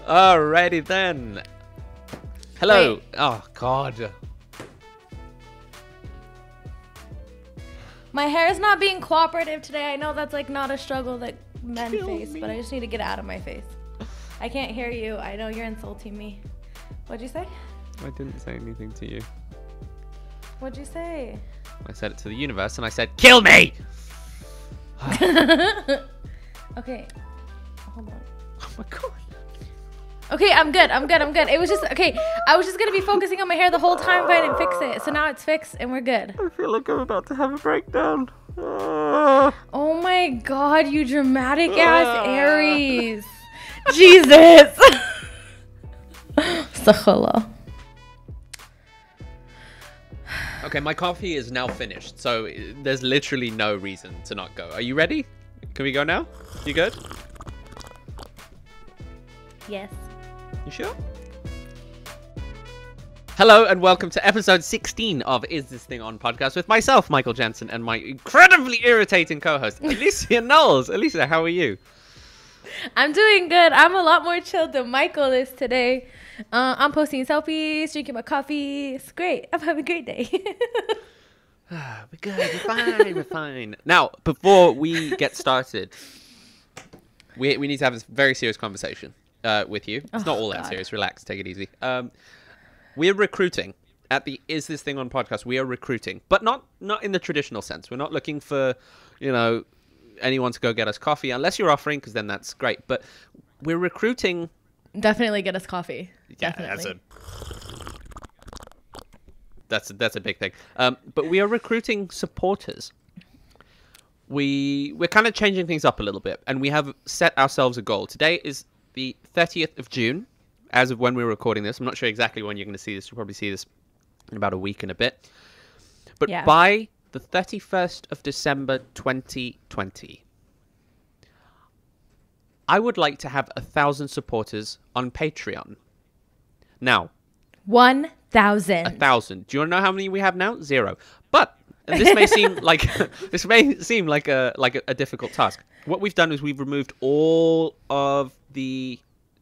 Alrighty then. Hello. Wait. Oh God. My hair is not being cooperative today. I know that's like not a struggle that men Kill face, me. but I just need to get it out of my face. I can't hear you. I know you're insulting me. What'd you say? I didn't say anything to you. What'd you say? I said it to the universe, and I said, "Kill me." Okay. Hold on. Oh my God. Okay, I'm good. It was just, okay, I was just going to be focusing on my hair the whole time if I didn't fix it. So now it's fixed and we're good. I feel like I'm about to have a breakdown. Oh my God, you dramatic ass Aries. Jesus. Astaghfirullah. Okay, my coffee is now finished, so there's literally no reason to not go. Are you ready? Can we go now? You good? Yes. You sure? Hello and welcome to episode 16 of Is This Thing On podcast with myself, Michael Jansen, and my incredibly irritating co-host, Alysia Knowles. Alysia, how are you? I'm doing good. I'm a lot more chilled than Michael is today. I'm posting selfies, drinking my coffee. It's great. I'm having a great day. We're good. We're fine. We're fine. Now, before we get started, we need to have this very serious conversation with you. It's not all that serious. Relax. Take it easy. We're recruiting at the Is This Thing On podcast. We are recruiting, but not in the traditional sense. We're not looking for, anyone to go get us coffee, unless you're offering, because then that's great. But we're recruiting. Definitely get us coffee. Yeah, Definitely. That's a big thing. But we are recruiting supporters. We're kind of changing things up a little bit, and we have set ourselves a goal. Today is the 30th of June, as of when we're recording this. I'm not sure exactly when you're going to see this. You'll probably see this in about a week and a bit. But Yeah. by the 31st of December 2020, I would like to have 1,000 supporters on Patreon. Now, 1,000. 1,000. Do you want to know how many we have now? 0. But and this may seem like a difficult task. What we've done is we've removed all of the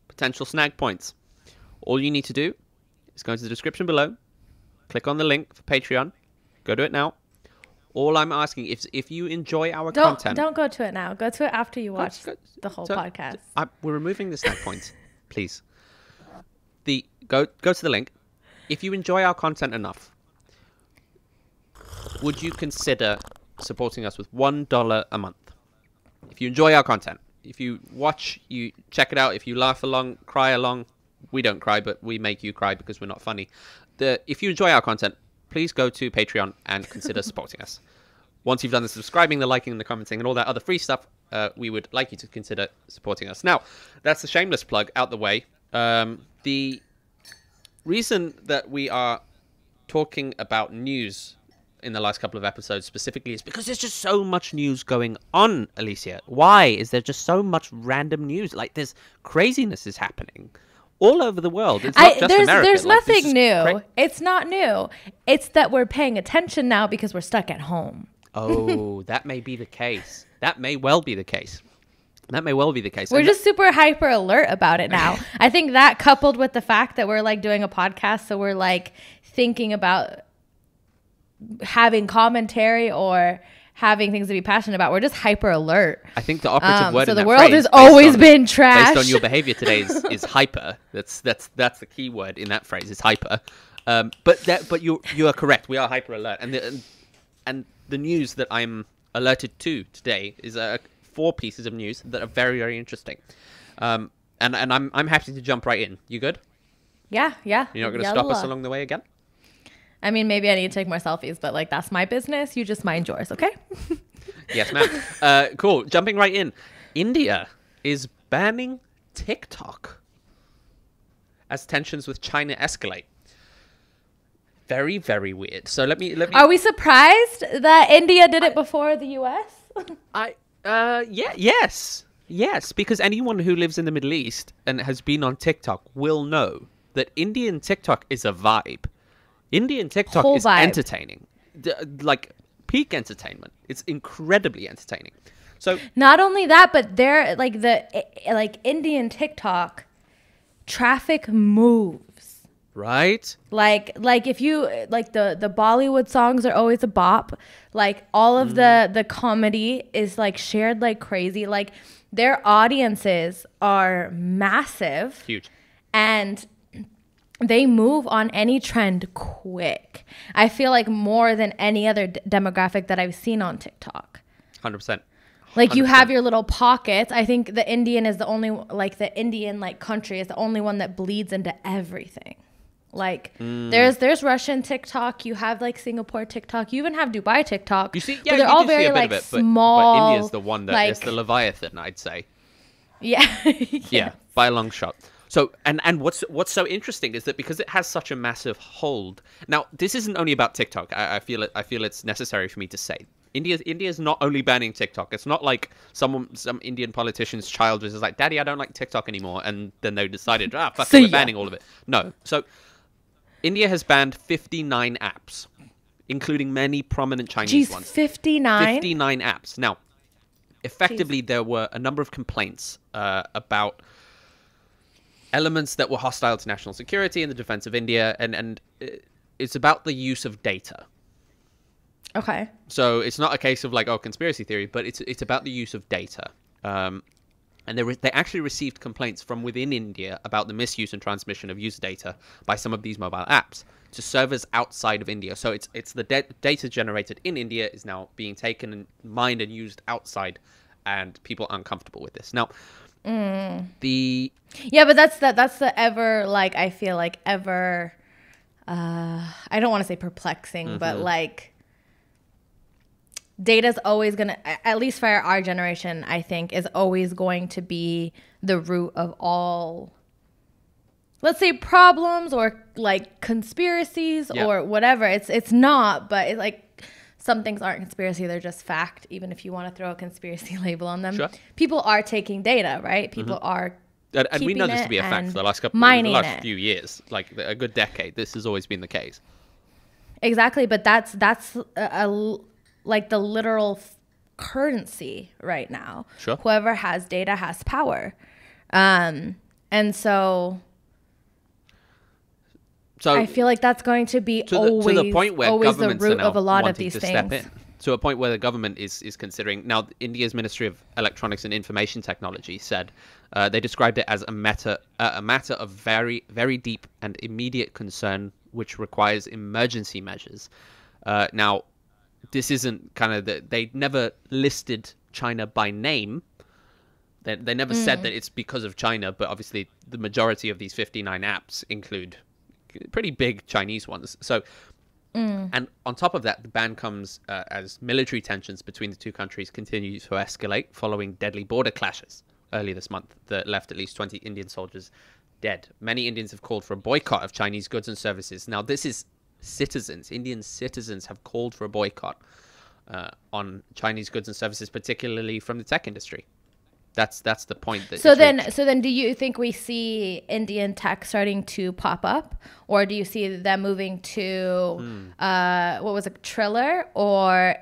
potential snag points. All you need to do is go into the description below, click on the link for Patreon, go to it now. All I'm asking is if you enjoy our content. Don't go to it now. Go to it after you watch the whole So, podcast. We're removing the snag points, please. Go to the link. If you enjoy our content enough, would you consider supporting us with $1 a month? If you enjoy our content, if you watch, you check it out. If you laugh along, cry along, we don't cry, but we make you cry because we're not funny. If you enjoy our content, please go to Patreon and consider supporting us. Once you've done the subscribing, the liking, the commenting, and all that other free stuff, we would like you to consider supporting us. Now, that's the shameless plug out the way. The reason that we are talking about news in the last couple of episodes specifically is because there's just so much news going on, Alysia. Why is there just so much random news? Like, there's craziness is happening all over the world. It's not just America. There's Like, nothing new. It's not new. It's that we're paying attention now because we're stuck at home. Oh, that may be the case. That may well be the case. We're just super hyper alert about it now. I think that coupled with the fact that we're like doing a podcast, so we're like thinking about having commentary or having things to be passionate about. We're just hyper alert. I think the operative word so in the that world phrase, has always been trash. Based on your behavior today is hyper. That's the key word in that phrase is hyper. But you are correct. We are hyper alert, and the news that I'm alerted to today is 4 pieces of news that are very, very interesting. And I'm happy to jump right in. You good? Yeah. You're not going to stop us along the way again? I mean, maybe I need to take more selfies, but like that's my business. You just mind yours, okay? Yes, ma'am. Cool. Jumping right in. India is banning TikTok as tensions with China escalate. Very, very weird. So let me. Are we surprised that India did it before the US? Yes, because anyone who lives in the Middle East and has been on TikTok will know that Indian TikTok is a vibe. Indian TikTok Whole is vibe. entertaining, like peak entertainment. It's incredibly entertaining. So not only that, but they're like Indian TikTok traffic moves. Right? Like if you like the Bollywood songs are always a bop. Like all of the comedy is like shared like crazy. Like their audiences are massive. Huge. And they move on any trend quick. I feel like more than any other demographic that I've seen on TikTok. 100%. Like you have your little pockets. I think the Indian is the only, like the Indian like country is the only one that bleeds into everything. Like there's Russian TikTok. You have like Singapore TikTok. You even have Dubai TikTok. You see, but they're all very like small. But India's the one that is the Leviathan, I'd say. Yeah. Yeah, by a long shot. So and what's so interesting is that because it has such a massive hold. Now, this isn't only about TikTok. I feel it's necessary for me to say. India's not only banning TikTok. It's not like some Indian politician's child was just like, "Daddy, I don't like TikTok anymore," and then they decided, fuck it, we're banning all of it. No. So India has banned 59 apps, including many prominent Chinese ones. 59? 59 apps. Now, effectively, there were a number of complaints about elements that were hostile to national security and the defense of India, and it's about the use of data. Okay. So it's not a case of like, conspiracy theory, but it's about the use of data. And they actually received complaints from within India about the misuse and transmission of user data by some of these mobile apps to servers outside of India. So it's the data generated in India is now being taken and mined and used outside, and people are uncomfortable with this. Now, but that's the ever, like, I feel like ever, I don't want to say perplexing, but like data's always going to, at least for our generation, I think, is always going to be the root of all, let's say, problems or like conspiracies or whatever. It's not, but it's like some things aren't conspiracy. They're just fact, even if you want to throw a conspiracy label on them. Sure. People are taking data, right? People are and we know this to be a fact for the last few years, like a good decade. This has always been the case. Exactly, but that's like the literal currency right now. Sure. Whoever has data has power, and so I feel like that's going to be to the point where always the root of a lot of these things. Step in. To a point where the government is considering now. India's Ministry of Electronics and Information Technology said they described it as a matter of very, very deep and immediate concern, which requires emergency measures. Now, this isn't kind of they never listed China by name. They never said that it's because of China, but obviously the majority of these 59 apps include pretty big Chinese ones. So. And on top of that, the ban comes as military tensions between the two countries continue to escalate following deadly border clashes earlier this month that left at least 20 Indian soldiers dead. Many Indians have called for a boycott of Chinese goods and services. Now, this is citizens. Indian citizens have called for a boycott on Chinese goods and services, particularly from the tech industry. That's the point. So then do you think we see Indian tech starting to pop up, or do you see them moving to what was it, Triller, or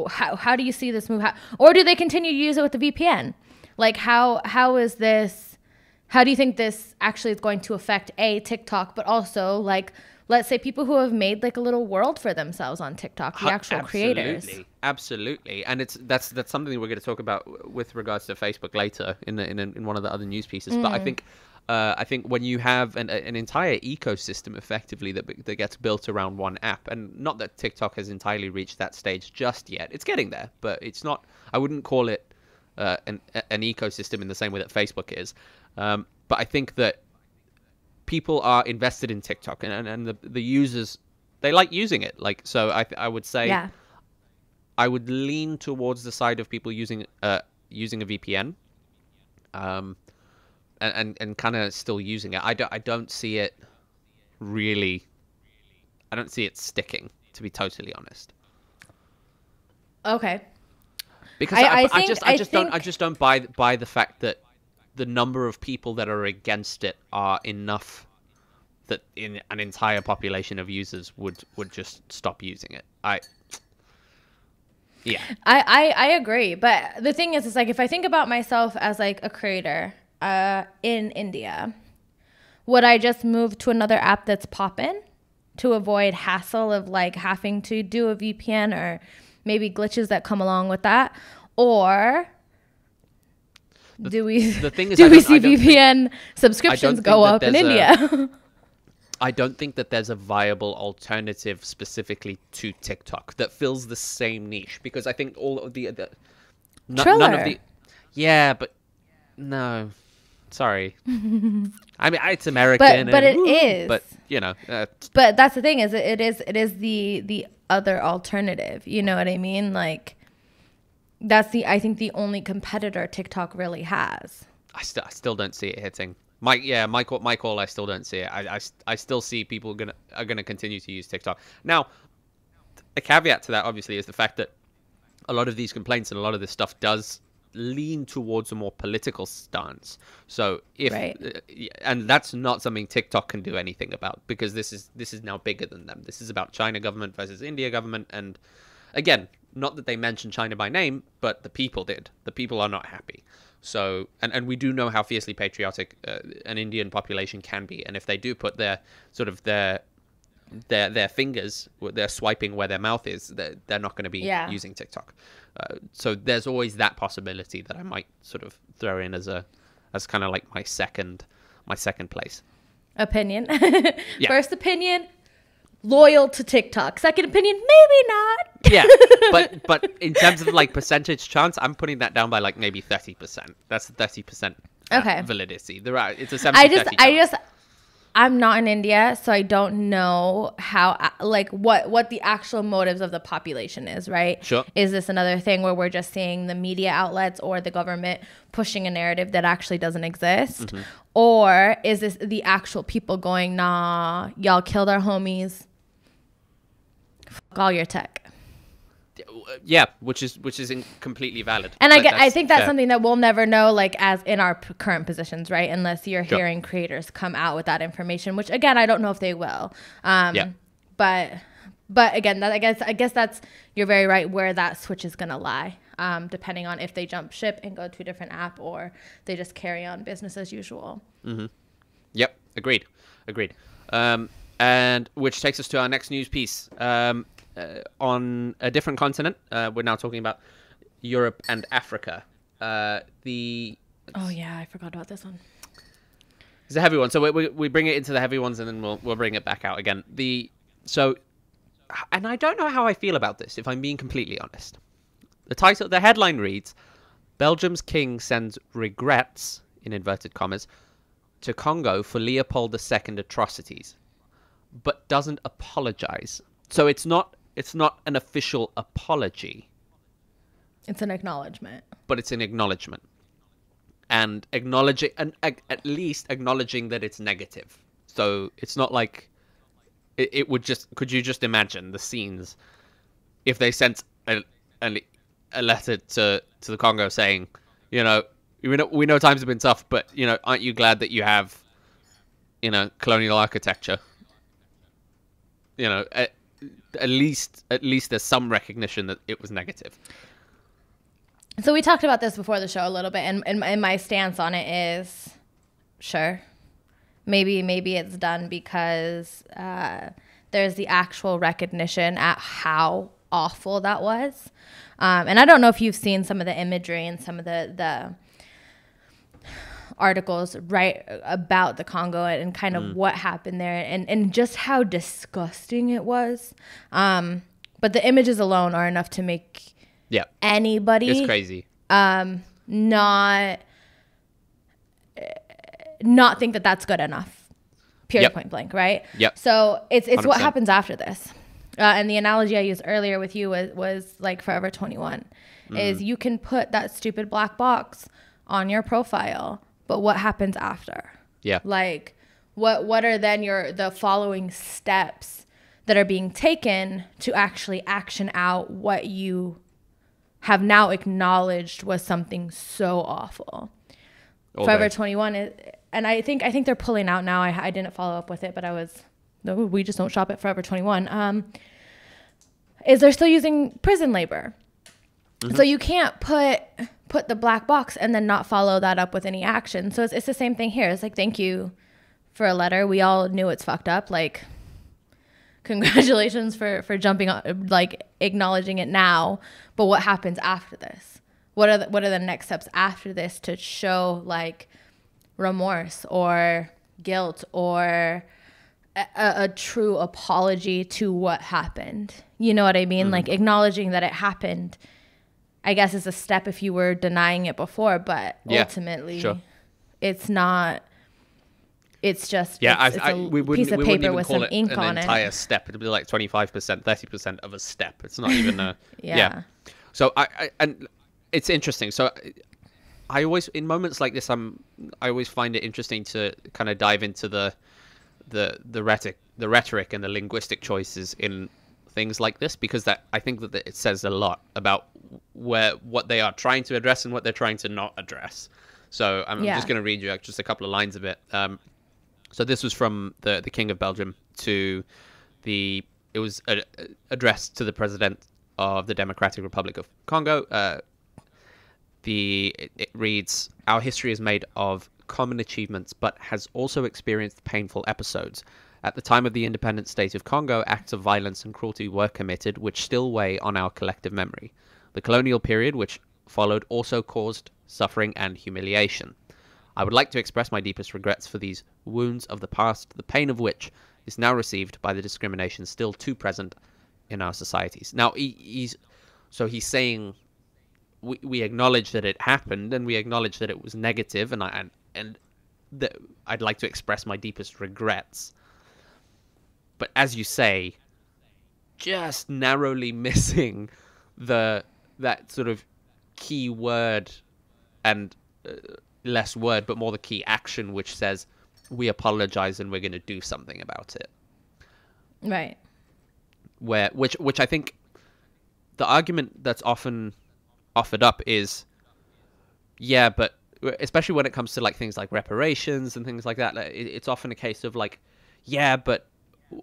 how do you see this move? Or do they continue to use it with the VPN? Like how is this? How do you think this actually is going to affect TikTok, but also like, let's say people who have made like a little world for themselves on TikTok, the actual creators. Absolutely. And that's something we're going to talk about with regards to Facebook later in one of the other news pieces. But I think when you have an entire ecosystem effectively that gets built around one app, and not that TikTok has entirely reached that stage just yet. It's getting there, but it's not. I wouldn't call it an ecosystem in the same way that Facebook is. But I think that people are invested in TikTok, and the users, they like using it. Like, so I would say, I would lean towards the side of people using a VPN, and kind of still using it. I don't see it really. I don't see it sticking, to be totally honest. Okay. Because I just don't buy the fact that the number of people that are against it are enough that in an entire population of users would just stop using it. I agree, but the thing is like, if I think about myself as like a creator in India, would I just move to another app that's poppin' to avoid hassle of like having to do a VPN or maybe glitches that come along with that? Or do we see VPN subscriptions go up in India? I don't think that there's a viable alternative specifically to TikTok that fills the same niche, because I think all of the none of the but no, sorry. I mean, it's American, but it is. But you know, but that's the thing, is it is the other alternative. You know what I mean? Like, that's I think the only competitor TikTok really has. I still don't see it hitting. My call. I still don't see it. I still see people are gonna continue to use TikTok. Now, a caveat to that obviously is the fact that a lot of these complaints and a lot of this stuff does lean towards a more political stance. So and that's not something TikTok can do anything about, because this is now bigger than them. This is about China government versus India government, and again, not that they mentioned China by name, but the people did. The people are not happy. So, and we do know how fiercely patriotic an Indian population can be, and if they do put their fingers, they're swiping where their mouth is, they're not going to be using TikTok. So there's always that possibility that I might sort of throw in as kind of like my second place. Opinion. First opinion, loyal to TikTok. Second opinion, maybe not. Yeah, but in terms of like percentage chance, I'm putting that down by like maybe 30%. That's 30% validity. It's a 70-30 I'm not in India, so I don't know how, like, what the actual motives of the population is, right? Sure. Is this another thing where we're just seeing the media outlets or the government pushing a narrative that actually doesn't exist? Mm-hmm. Or is this the actual people going, nah, y'all killed our homies, fuck all your tech? Yeah, which is completely valid. And I think that's something that we'll never know, like, as in our current positions, right? Unless you're hearing creators come out with that information, which again, I don't know if they will. But again, I guess that's, you're very right, where that switch is gonna lie, depending on if they jump ship and go to a different app, or they just carry on business as usual. Mm-hmm. Yep, agreed. And which takes us to our next news piece. On a different continent, we're now talking about Europe and Africa. I forgot about this one. It's a heavy one, so we bring it into the heavy ones, and then we'll bring it back out again. And I don't know how I feel about this, if I'm being completely honest. The headline reads: Belgium's king sends regrets, in inverted commas, to Congo for Leopold II atrocities, but doesn't apologize. So it's not an official apology. It's an acknowledgement. But it's an acknowledgement. And acknowledging, and at least acknowledging that it's negative. So it's not like it would just, could you just imagine the scenes if they sent a letter to the Congo saying, you know, we know times have been tough, but, you know, aren't you glad that you have, you know, colonial architecture? You know, at least there's some recognition that it was negative. So we talked about this before the show a little bit, and my stance on it is, sure, maybe it's done because there's the actual recognition at how awful that was. And I don't know if you've seen some of the imagery and some of the articles right about the Congo and kind of what happened there, and just how disgusting it was. But the images alone are enough to make anybody, it's crazy, not think that that's good enough. Period. Point blank, right? Yep. So it's 100%. What happens after this. And the analogy I used earlier with you was like Forever 21. Is you can put that stupid black box on your profile, but what happens after? Yeah. Like, what are then the following steps that are being taken to actually action out what you have now acknowledged was something so awful? Forever 21 is, and I think they're pulling out now. I didn't follow up with it, but we just don't shop at Forever 21. Is they're still using prison labor. So you can't put the black box and then not follow that up with any action. So it's the same thing here. It's like, thank you for a letter. We all knew it's fucked up. Like, congratulations for jumping on, like, acknowledging it now. But what happens after this? What are the next steps after this to show, like, remorse or guilt or a true apology to what happened? You know what I mean? Like, acknowledging that it happened, I guess, is a step if you were denying it before, but ultimately it's not. It's just it's a piece of paper with some ink on it. An entire step. It'd be like 25%, 30% of a step. It's not even a So and it's interesting. So I always, in moments like this, I always find it interesting to kind of dive into the rhetoric and the linguistic choices in things like this, because I think that it says a lot about what they are trying to address and what they're trying to not address. So I'm just going to read you just a couple of lines of it. So this was from the King of Belgium it was addressed to the President of the Democratic Republic of Congo. It reads, "Our history is made of common achievements, but has also experienced painful episodes. At the time of the independent state of Congo, acts of violence and cruelty were committed, which still weigh on our collective memory. The colonial period, which followed, also caused suffering and humiliation. I would like to express my deepest regrets for these wounds of the past, the pain of which is now received by the discrimination still too present in our societies." Now, he's saying we acknowledge that it happened, and we acknowledge that it was negative, and that I'd like to express my deepest regrets. But as you say, just narrowly missing that sort of key word, and less word, but more the key action, which says we apologize and we're going to do something about it. Right. Which I think the argument that's often offered up is, yeah, but especially when it comes to like things like reparations and things like that, it's often a case of like, yeah, but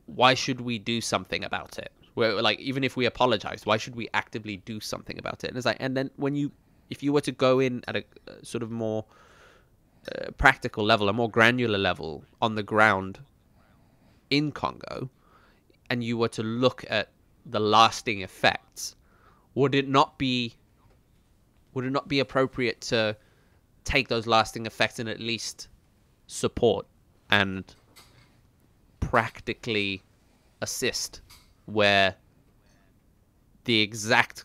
why should we do something about it? Where, like, even if we apologize, why should we actively do something about it? And it's like, and then if you were to go in at a sort of more practical level, a more granular level on the ground in Congo, and you were to look at the lasting effects, would it not be appropriate to take those lasting effects and at least support and practically assist where the exact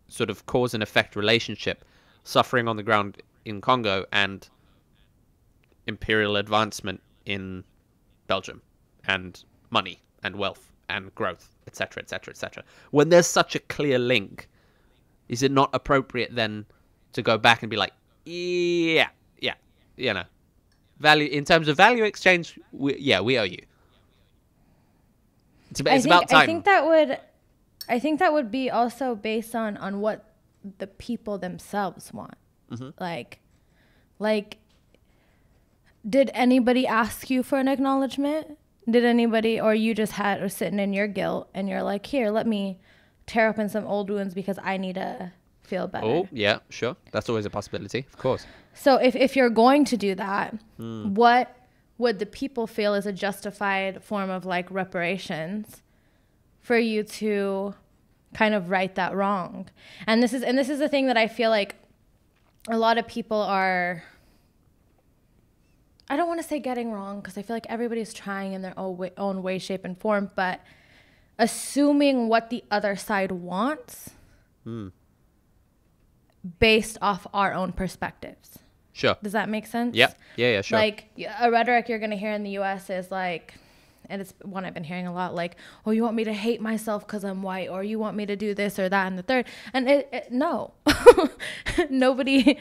sort of cause and effect relationship, suffering on the ground in Congo and imperial advancement in Belgium, and money and wealth and growth, etc., etc., etc. When there's such a clear link, is it not appropriate then to go back and be like, yeah, you know, value in terms of value exchange, we owe you. It's about time. I think that would be also based on what the people themselves want. Mm-hmm. Like, did anybody ask you for an acknowledgement? Did anybody, or you just were sitting in your guilt and you're like, here, let me tear open some old wounds because I need to feel better. Oh, yeah, sure. That's always a possibility, of course. So if you're going to do that, what would the people feel is a justified form of like reparations for you to kind of right that wrong? And this is the thing that I feel like a lot of people are, I don't want to say getting wrong, because I feel like everybody's trying in their own way, shape, and form, but assuming what the other side wants based off our own perspectives. Sure. Does that make sense? Yeah, sure. Like, a rhetoric you're going to hear in the U.S. is like, and it's one I've been hearing a lot, like, oh, you want me to hate myself because I'm white, or you want me to do this or that and the third. And no, nobody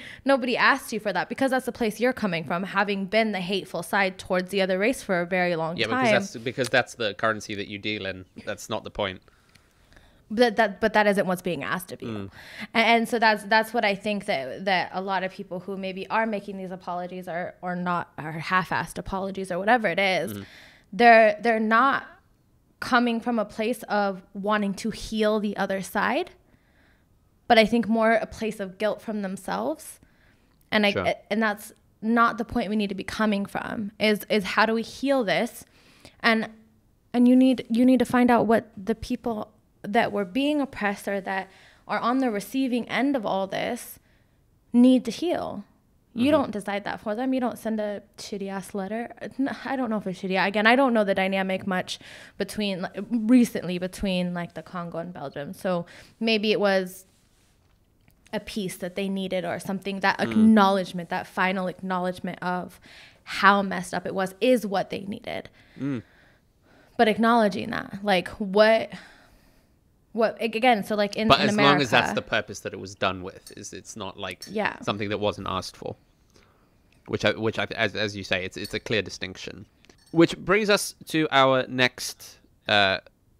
asked you for that, because that's the place you're coming from, having been the hateful side towards the other race for a very long time. Yeah, because that's the currency that you deal in. That's not the point. But that isn't what's being asked of you. And so that's what I think that a lot of people who maybe are making these apologies or not, or half-assed apologies or whatever it is, they're not coming from a place of wanting to heal the other side, but I think more a place of guilt from themselves. And sure. And that's not the point we need to be coming from. Is how do we heal this? And you need to find out what the people that were being oppressed or that are on the receiving end of all this need to heal. You don't decide that for them. You don't send a shitty ass letter. I don't know if it's shitty. Again, I don't know the dynamic much recently between like the Congo and Belgium. So maybe it was a piece that they needed or something, that acknowledgement, that final acknowledgement of how messed up it was is what they needed. But acknowledging that, like what again, so like in But in as America, long as that's the purpose that it was done with, it's not like something that wasn't asked for. Which as you say, it's a clear distinction. Which brings us to our next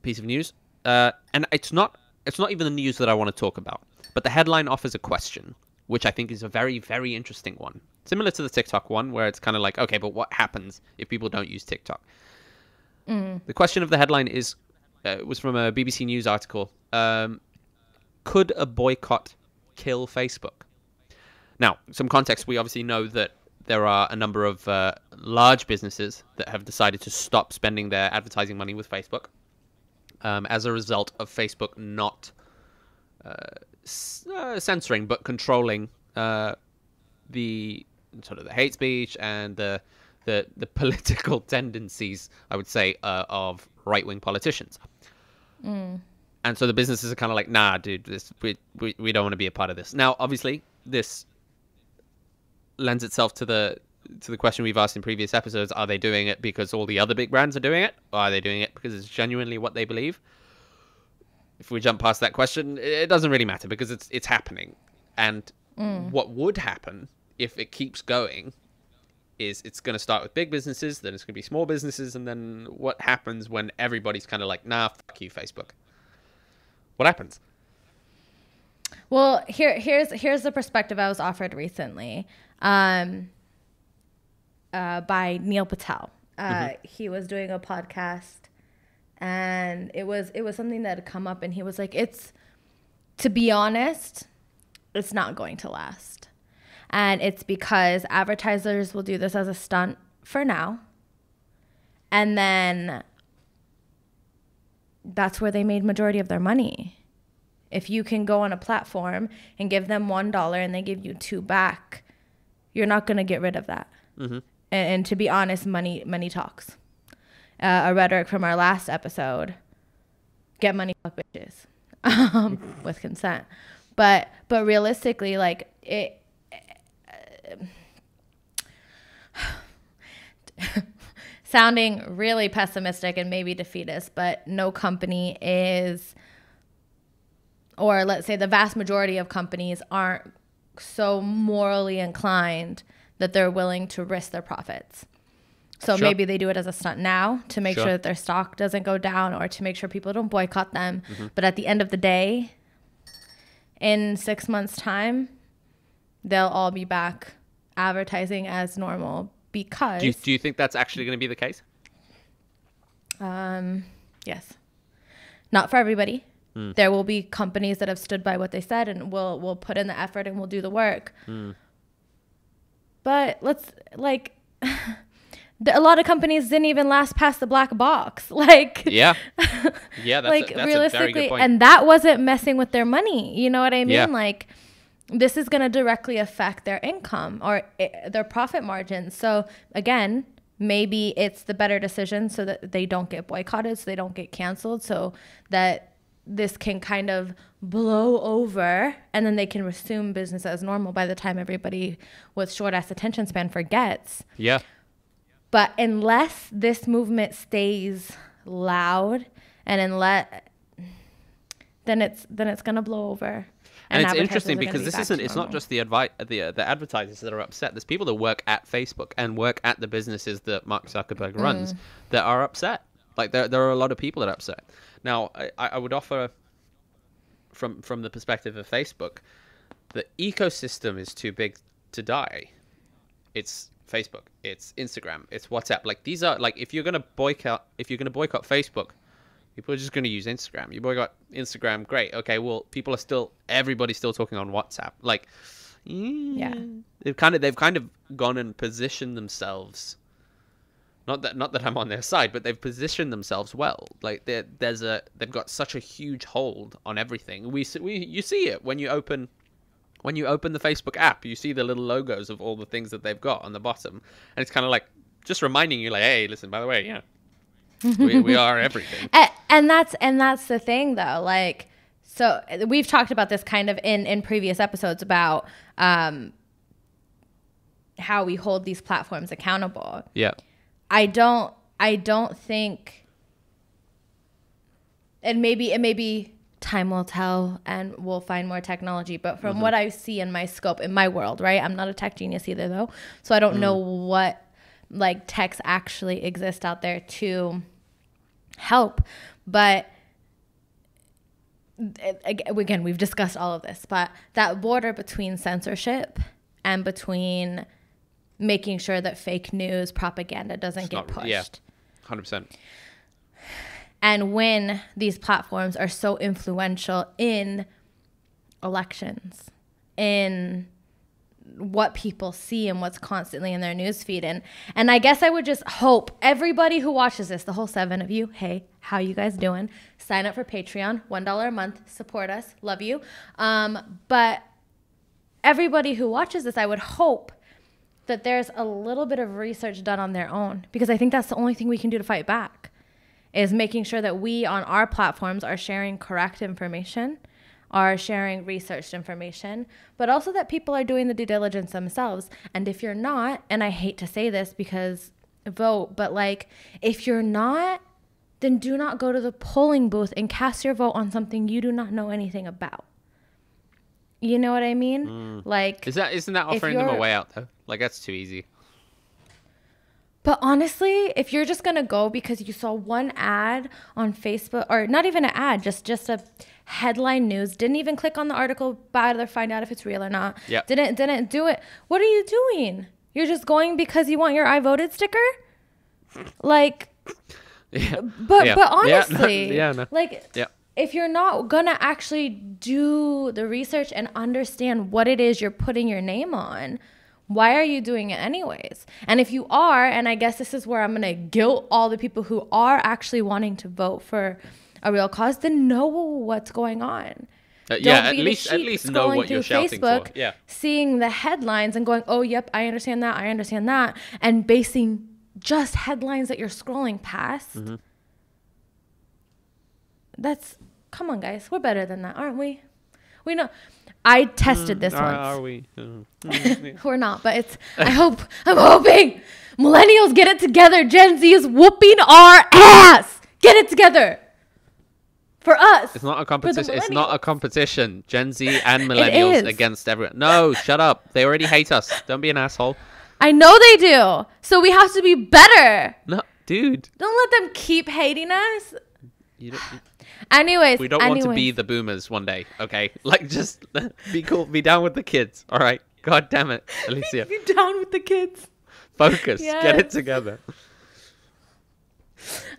piece of news. And it's not even the news that I want to talk about. But the headline offers a question, which I think is a very, very interesting one. Similar to the TikTok one, where it's kind of like, okay, but what happens if people don't use TikTok? The question of the headline is, was from a BBC News article. Could a boycott kill Facebook? Now, some context, we obviously know that there are a number of large businesses that have decided to stop spending their advertising money with Facebook as a result of Facebook not censoring but controlling the sort of the hate speech and the political tendencies, I would say, of right-wing politicians. And so the businesses are kind of like, nah, dude, we don't want to be a part of this. Now, obviously, this lends itself to the question we've asked in previous episodes. Are they doing it because all the other big brands are doing it? Or are they doing it because it's genuinely what they believe? If we jump past that question, it doesn't really matter because it's happening. And what would happen if it keeps going is it's going to start with big businesses, then it's going to be small businesses, and then what happens when everybody's kind of like, nah, fuck you, Facebook? What happens? Well, here's the perspective I was offered recently by Neil Patel. He was doing a podcast, and it was something that had come up, and he was like, to be honest, it's not going to last. And it's because advertisers will do this as a stunt for now. And then that's where they made majority of their money. If you can go on a platform and give them $1 and they give you $2 back, you're not going to get rid of that. And to be honest, money talks. A rhetoric from our last episode, get money, fuck bitches, with consent. But realistically, like it, sounding really pessimistic and maybe defeatist, but no company is, or let's say the vast majority of companies aren't so morally inclined that they're willing to risk their profits. So maybe they do it as a stunt now to make sure that their stock doesn't go down or to make sure people don't boycott them. But at the end of the day, in 6 months' time, they'll all be back advertising as normal because... Do you think that's actually going to be the case? Yes. Not for everybody. There will be companies that have stood by what they said and will put in the effort and will do the work. But let's, like... a lot of companies didn't even last past the black box. Like... Yeah, that's, like, that's realistically, a very good point. And that wasn't messing with their money. You know what I mean? Yeah. Like... this is going to directly affect their income or their profit margins. So again, maybe it's the better decision so that they don't get boycotted, so they don't get canceled, so that this can kind of blow over and then they can resume business as normal by the time everybody with short ass attention span forgets. Yeah. But unless this movement stays loud and then it's going to blow over. And it's interesting because it's not just the advertisers that are upset. There's people that work at Facebook and work at the businesses that Mark Zuckerberg runs that are upset. Like there are a lot of people that are upset. Now, I would offer from the perspective of Facebook, the ecosystem is too big to die. It's Facebook, it's Instagram, it's WhatsApp. Like these are like if you're gonna boycott Facebook, people are just going to use Instagram. You boycott Instagram, great. Okay, well, everybody's still talking on WhatsApp. Like, Yeah. They've kind of gone and positioned themselves. Not that I'm on their side, but they've positioned themselves well. Like they've got such a huge hold on everything. You see it when you open the Facebook app. You see the little logos of all the things that they've got on the bottom, and it's kind of like just reminding you, like, hey, listen, by the way, yeah, we are everything. And that's the thing, though. Like, so we've talked about this kind of in previous episodes about how we hold these platforms accountable. Yeah. I don't think, and maybe time will tell and we'll find more technology, but from what I see in my scope, in my world, right? I'm not a tech genius either, though. So I don't know what like techs actually exist out there to help. But again, we've discussed all of this, but that border between censorship and between making sure that fake news propaganda doesn't get pushed. Yeah, 100%. And when these platforms are so influential in elections, in what people see and what's constantly in their newsfeed. And I guess I would just hope everybody who watches this, the whole 7 of you, hey, how you guys doing? Sign up for Patreon, $1 a month, support us, love you. But everybody who watches this, I would hope that there's a little bit of research done on their own, because I think that's the only thing we can do to fight back, is making sure that we on our platforms are sharing correct information, are sharing researched information, but also that people are doing the due diligence themselves. And if you're not, and I hate to say this because vote, but like, if you're not, then do not go to the polling booth and cast your vote on something you do not know anything about. You know what I mean? Like, isn't that offering them a way out though? Like, that's too easy. But honestly, if you're just going to go because you saw one ad on Facebook, or not even an ad, just a headline news, didn't even click on the article, bother find out if it's real or not. Yep. Didn't do it. What are you doing? You're just going because you want your I voted sticker? Like, yeah. But honestly, yeah. If you're not going to actually do the research and understand what it is you're putting your name on, why are you doing it anyways? And if you are, and I guess this is where I'm going to guilt all the people who are actually wanting to vote for a real cause, then know what's going on. At least know what you're shouting Facebook, for. Yeah. Seeing the headlines and going, oh, yep, I understand that, and basing just headlines that you're scrolling past. Mm-hmm. Come on, guys. We're better than that, aren't we? We know. I tested this once. Are we? We're not, but I'm hoping millennials get it together. Gen Z is whooping our ass. Get it together. For us. It's not a competition. It's not a competition. Gen Z and millennials against everyone. No, shut up. They already hate us. Don't be an asshole. I know they do. So we have to be better. No, dude. Don't let them keep hating us. We don't want to be the boomers one day, okay? Like, just be cool. Be down with the kids, all right? God damn it, Alysia. Be down with the kids. Focus. Yes. Get it together.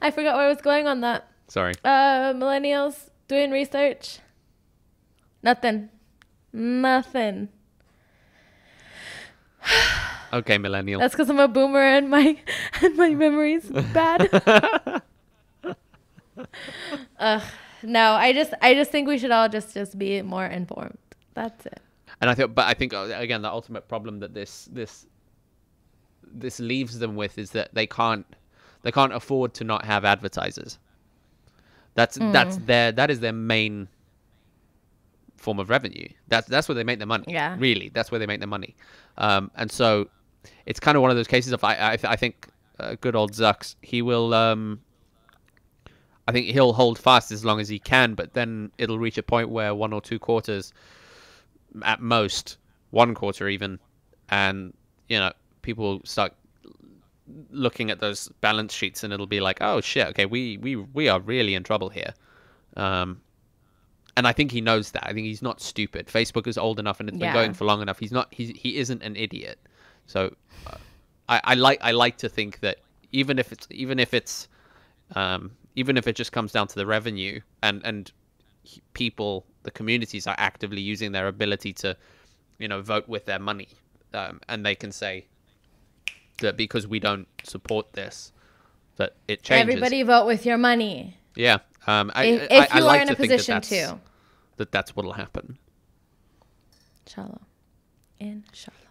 I forgot where I was going on that. Sorry. Millennials doing research. Nothing. Okay, millennial. That's because I'm a boomer and my memory's bad. No, I just think we should all just be more informed. That's it. And I think again, the ultimate problem that this leaves them with is that they can't afford to not have advertisers. That is their main form of revenue. That's where they make their money. Yeah. Really, that's where they make their money. And so it's kind of one of those cases of I think good old Zucks, he will I think he'll hold fast as long as he can, but then it'll reach a point where 1 or 2 quarters, at most 1 quarter even, and people will start looking at those balance sheets and it'll be like, oh shit, okay, we are really in trouble here. And I think he knows that. I think he's not stupid. Facebook is old enough and it's been going for long enough. He isn't an idiot. So I like to think that even if it just comes down to the revenue and people, the communities are actively using their ability to vote with their money, and they can say that because we don't support this, that it changes. Everybody vote with your money. Yeah. If you are in a position to. That's what'll happen.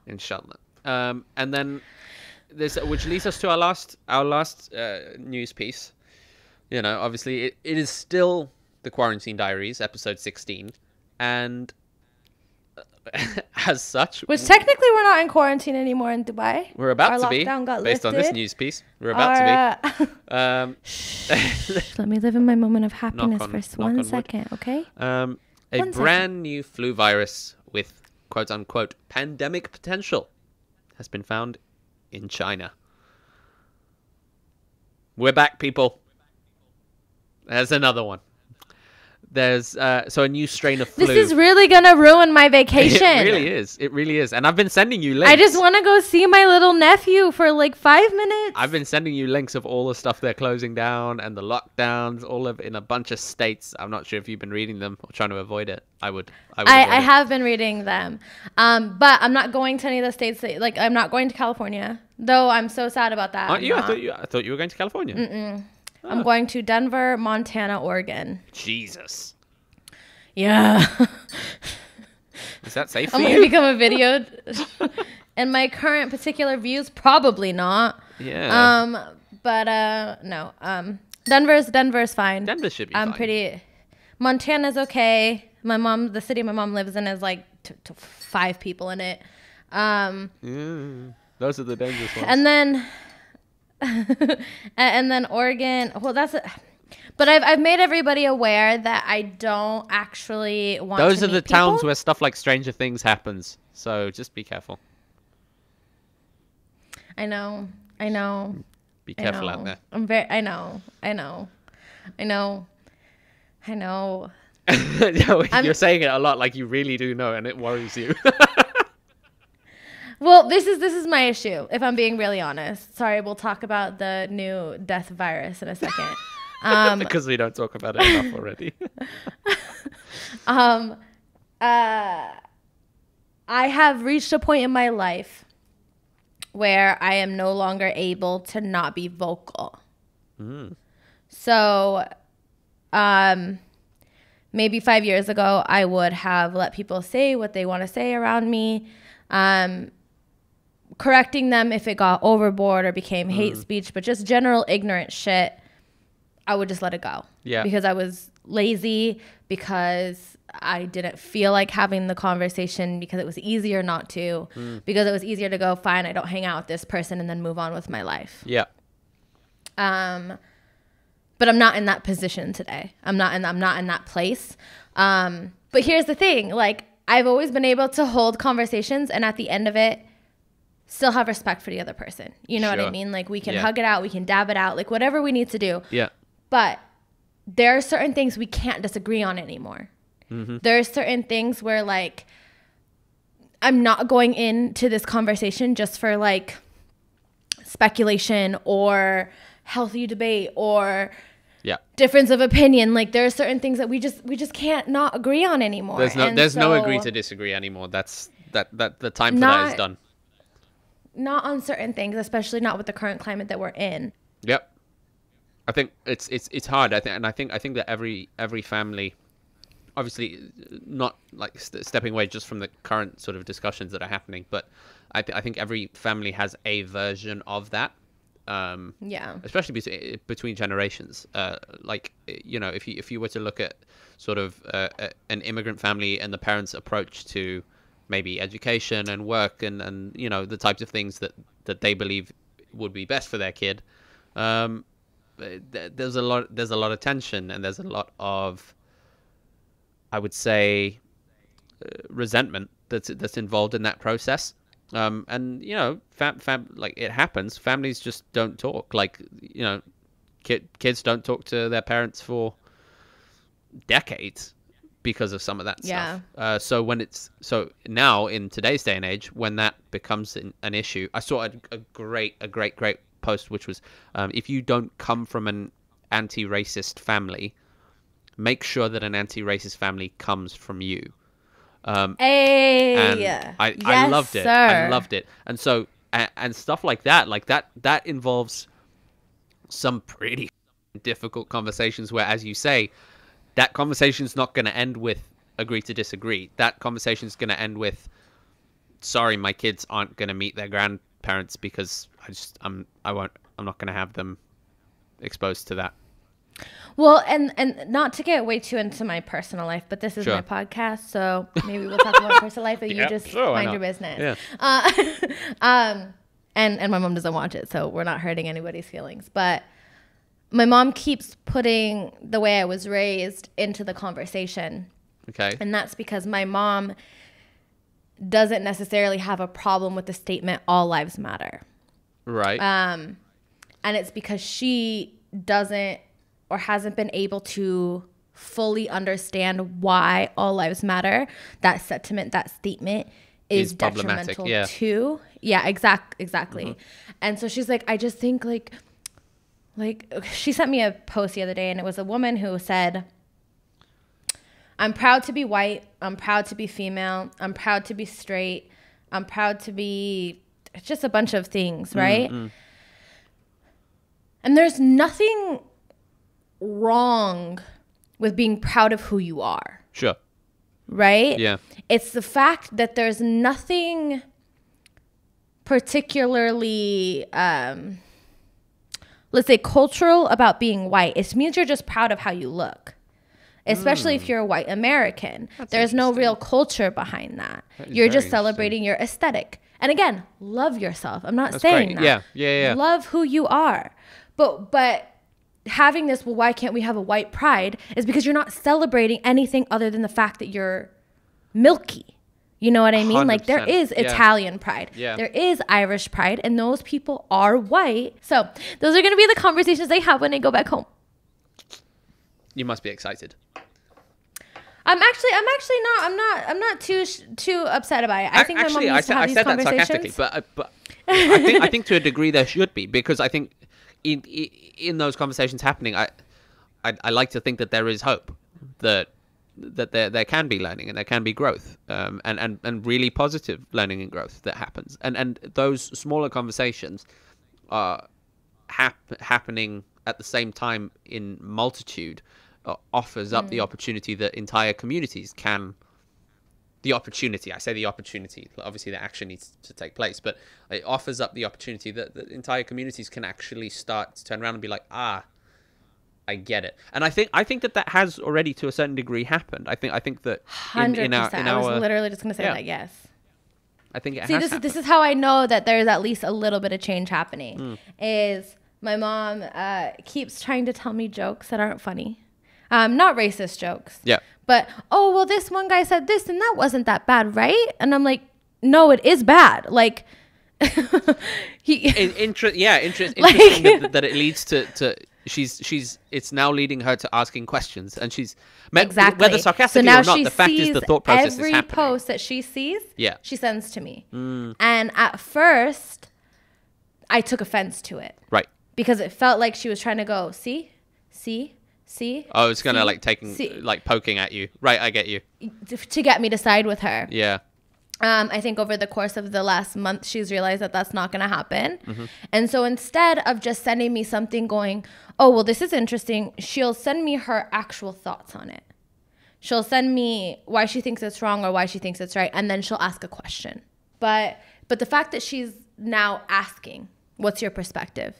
Inshallah. And then this, which leads us to our last news piece. Obviously it is still the Quarantine Diaries, episode 16, and as such, which technically we're not in quarantine anymore in Dubai. We're about to be, based on this news piece. We're about to be. Shh, let me live in my moment of happiness for 1 second, okay? A brand new flu virus with quote unquote pandemic potential has been found in China. We're back, people. There's another one. There's a new strain of flu. This is really gonna ruin my vacation. It really is. And I've been sending you links. I just want to go see my little nephew for like 5 minutes. I've been sending you links of all the stuff they're closing down and the lockdowns, in a bunch of states. I'm not sure if you've been reading them or trying to avoid it. I have been reading them, but I'm not going to any of the states. I'm not going to California, though. I'm so sad about that. Aren't you? I thought you were going to California. Mm-mm. Oh. I'm going to Denver, Montana, Oregon. Jesus. Yeah. Is that safe for you? I'm going to become a video. And my current particular views, probably not. Yeah. But no. Denver's fine. Denver should be fine. Montana's okay. The city my mom lives in is like 5 people in it. Those are the dangerous ones. And then... and then Oregon. Well, but I've made everybody aware that I don't actually want. Those are the towns where stuff like Stranger Things happens. So just be careful. I know. Be careful out there. I know. You're saying it a lot, like you really do know, and it worries you. Well, this is my issue, if I'm being really honest. Sorry, we'll talk about the new death virus in a second. Because we don't talk about it enough already. I have reached a point in my life where I am no longer able to not be vocal. Mm. So, maybe 5 years ago, I would have let people say what they want to say around me. Correcting them if it got overboard or became hate speech, but just general ignorant shit, I would just let it go. Yeah. Because I was lazy, because I didn't feel like having the conversation, because it was easier not to, because it was easier to go, fine, I don't hang out with this person and then move on with my life. Yeah. But I'm not in that position today. I'm not in that place. But here's the thing, like, I've always been able to hold conversations and at the end of it, still have respect for the other person. You know what I mean? Like, we can hug it out, we can dab it out, like whatever we need to do. Yeah. But there are certain things we can't disagree on anymore. Mm-hmm. There are certain things where, like, I'm not going into this conversation just for like speculation or healthy debate or difference of opinion. Like, there are certain things that we just can't not agree on anymore. There's no agree to disagree anymore. That's the time for that is done. Not on certain things, especially not with the current climate that we're in. Yep. I think it's hard. I think that every family, obviously not like stepping away just from the current sort of discussions that are happening, but I think every family has a version of that. Especially between generations. Like, if you were to look at sort of an immigrant family and the parents' approach to maybe education and work and the types of things that they believe would be best for their kid, there's a lot of tension, and there's a lot of, I would say, resentment that's involved in that process. And like, it happens. Families just don't talk. Like, kids don't talk to their parents for decades because of some of that stuff. So now in today's day and age, when that becomes an issue, I saw a great post, which was, if you don't come from an anti-racist family, make sure that an anti-racist family comes from you. And I loved it. I loved it. And so and stuff like that involves some pretty difficult conversations where, as you say, that conversation's not going to end with agree to disagree. That conversation's going to end with, sorry, my kids aren't going to meet their grandparents because I'm not going to have them exposed to that. Well, and not to get way too into my personal life, but this is my podcast, so maybe we'll talk about personal life, and you just mind your business. Yeah. And my mom doesn't watch it, so we're not hurting anybody's feelings. But my mom keeps putting the way I was raised into the conversation. Okay. And that's because my mom doesn't necessarily have a problem with the statement, all lives matter. Right. And it's because she doesn't or hasn't been able to fully understand why all lives matter. That sentiment, that statement is detrimental to. Yeah, exactly. Mm-hmm. And so she's like, I just think like she sent me a post the other day, and it was a woman who said, I'm proud to be white. I'm proud to be female. I'm proud to be straight. I'm proud to be just a bunch of things, right? Mm-hmm. And there's nothing wrong with being proud of who you are. Sure. Right? Yeah. It's the fact that there's nothing particularly, let's say, cultural about being white. It means you're just proud of how you look. Especially if you're a white American. There's no real culture behind that. You're just celebrating your aesthetic. And again, love yourself. I'm not saying that. Yeah. Love who you are. But having this, well, why can't we have a white pride, is because you're not celebrating anything other than the fact that you're milky. You know what I mean? Like, there is Italian pride. Yeah. There is Irish pride, and those people are white. So those are going to be the conversations they have when they go back home. You must be excited. I'm not too upset about it. I think my mom needs to have these conversations. That sarcastically, but I think to a degree there should be, because I think in those conversations happening, I like to think that there is hope, that there can be learning and there can be growth, and really positive learning and growth that happens, and those smaller conversations are happening at the same time in multitude. Offers up the opportunity that entire communities can. I say the opportunity. Obviously, the action needs to take place, but it offers up the opportunity that entire communities can actually start to turn around and be like, I get it. And I think that has already, to a certain degree, happened. I think that 100%. I was literally just going to say that. Yes. I think it has happened. This is how I know that there's at least a little bit of change happening. Is my mom keeps trying to tell me jokes that aren't funny. Not racist jokes. Yeah. But, oh, well, this one guy said this and that wasn't that bad, right? And I'm like, no, it is bad. Like, interesting that it leads to it's now leading her to asking questions, and she's exactly, whether sarcastically or not, the fact is the thought process is happening. Every post that she sees, she sends to me. And at first, I took offense to it. Right. Because it felt like she was trying to go, see? Oh, it's kind of like like poking at you. Right, I get you. To get me to side with her. Yeah. I think over the course of the last month, she's realized that that's not going to happen. Mm-hmm. And so instead of just sending me something going, oh, well, this is interesting, she'll send me her actual thoughts on it. She'll send me why she thinks it's wrong or why she thinks it's right. And then she'll ask a question. But the fact that she's now asking, what's your perspective?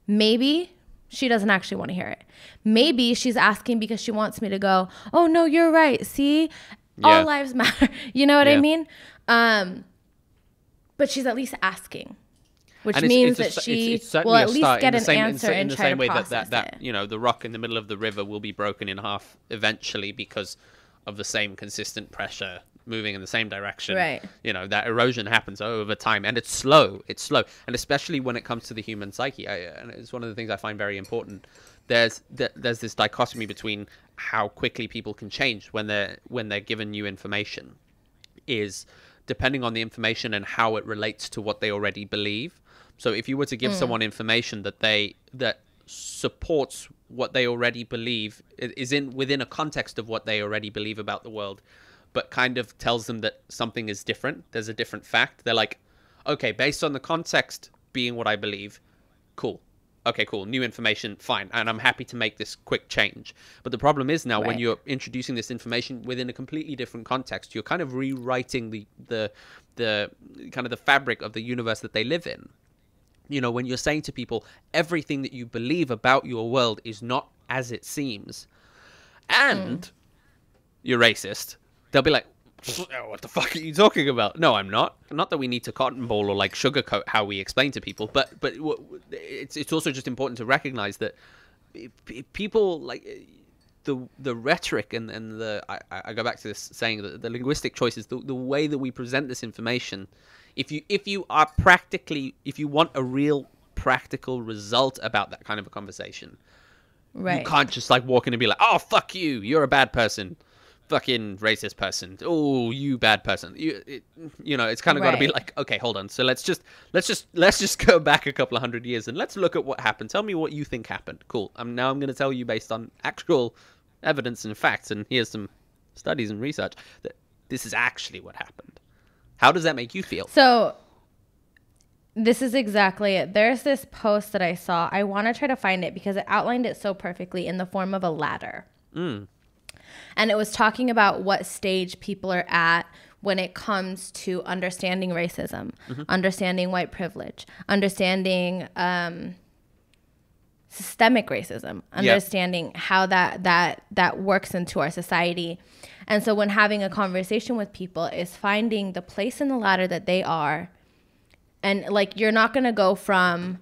Maybe she doesn't actually want to hear it. Maybe she's asking because she wants me to go, oh, no, you're right. See, all lives matter. You know what I mean? But she's at least asking, which means that she will at least get an answer and try to process it. That the rock in the middle of the river will be broken in half eventually because of the same consistent pressure moving in the same direction. Right. That erosion happens over time, and it's slow. And especially when it comes to the human psyche, and it's one of the things I find very important. There's this dichotomy between how quickly people can change when they're given new information, is depending on the information and how it relates to what they already believe. So if you were to give someone information that supports what they already believe, is within a context of what they already believe about the world, but kind of tells them that something is different. There's a different fact. They're like, okay, based on the context being what I believe, cool. Okay, cool. New information, fine. And I'm happy to make this quick change. But the problem is now when you're introducing this information within a completely different context, you're kind of rewriting the kind of the fabric of the universe that they live in. You know, when you're saying to people, everything that you believe about your world is not as it seems, and you're racist, they'll be like, what the fuck are you talking about? No, I'm not. Not that we need to cotton ball or like sugarcoat how we explain to people, but it's also just important to recognize that people like the rhetoric and the I go back to this saying that the linguistic choices, the way that we present this information. If you want a real practical result about that kind of a conversation, you can't just like walk in and be like, oh fuck you, you're a bad person. Fucking racist person. Oh, you bad person. You know, it's kind of got to be like, okay, hold on. So let's just go back a couple of 100 years and let's look at what happened. Tell me what you think happened. Cool. Now I'm going to tell you based on actual evidence and facts, and here's some studies and research that this is actually what happened. How does that make you feel? So this is exactly it. There's this post that I saw. I want to try to find it because it outlined it so perfectly in the form of a ladder. And it was talking about what stage people are at when it comes to understanding racism, understanding white privilege, understanding systemic racism, understanding how that works into our society. And so when having a conversation with people is finding the place in the ladder that they are. And like, you're not going to go from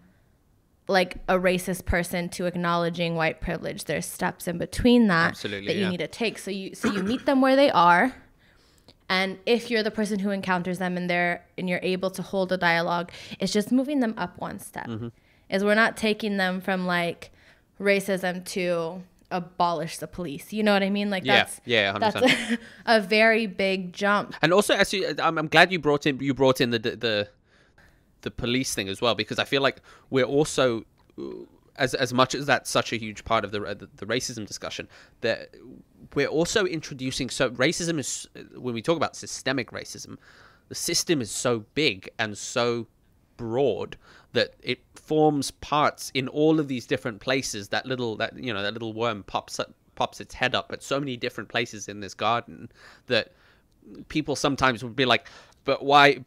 like a racist person to acknowledging white privilege. There's steps in between that you need to take. So you meet them where they are. And if you're the person who encounters them and you're able to hold a dialogue, it's just moving them up one step. Is we're not taking them from like racism to abolish the police. You know what I mean? Like that's 100%. That's a very big jump. And also, I'm glad you brought in the police thing as well, because I feel like we're also, as much as that's such a huge part of the racism discussion, that we're also introducing, so racism is, when we talk about systemic racism, the system is so big and so broad that it forms parts in all of these different places. That little worm pops its head up at so many different places in this garden that people sometimes would be like, but why,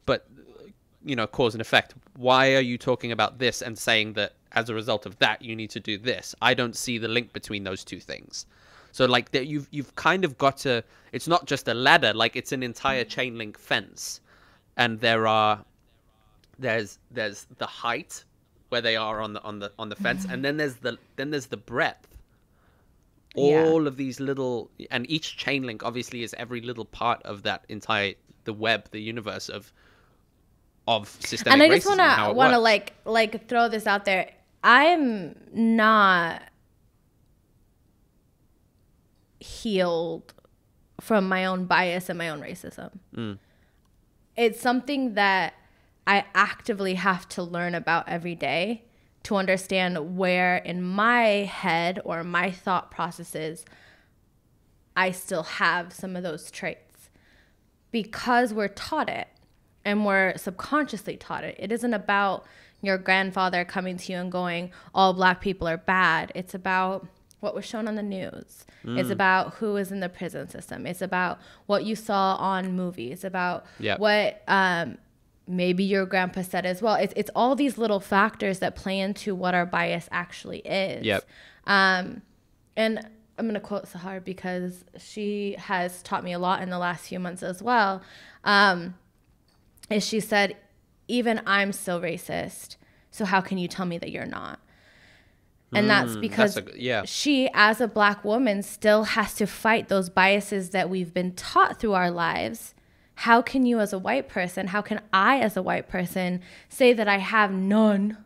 you know, cause and effect. Why are you talking about this and saying that as a result of that, you need to do this? I don't see the link between those two things. So like that you've kind of got to, it's not just a ladder, like it's an entire chain link fence. And there's the height where they are on the fence. And then there's the breadth. All of these little, and each chain link obviously is every little part of that entire, the web, the universe of systemic racism. And I just want to like throw this out there. I'm not healed from my own bias and my own racism. It's something that I actively have to learn about every day to understand where in my head or my thought processes I still have some of those traits, because we're taught it. And we're subconsciously taught it. It isn't about your grandfather coming to you and going, all black people are bad. It's about what was shown on the news. It's about who is in the prison system. It's about what you saw on movies, about what maybe your grandpa said as well. It's all these little factors that play into what our bias actually is. And I'm going to quote Sahar because she has taught me a lot in the last few months as well. Is she said, even I'm still racist, so how can you tell me that you're not? And that's because she, as a black woman, still has to fight those biases that we've been taught through our lives. How can you as a white person, how can I as a white person say that I have none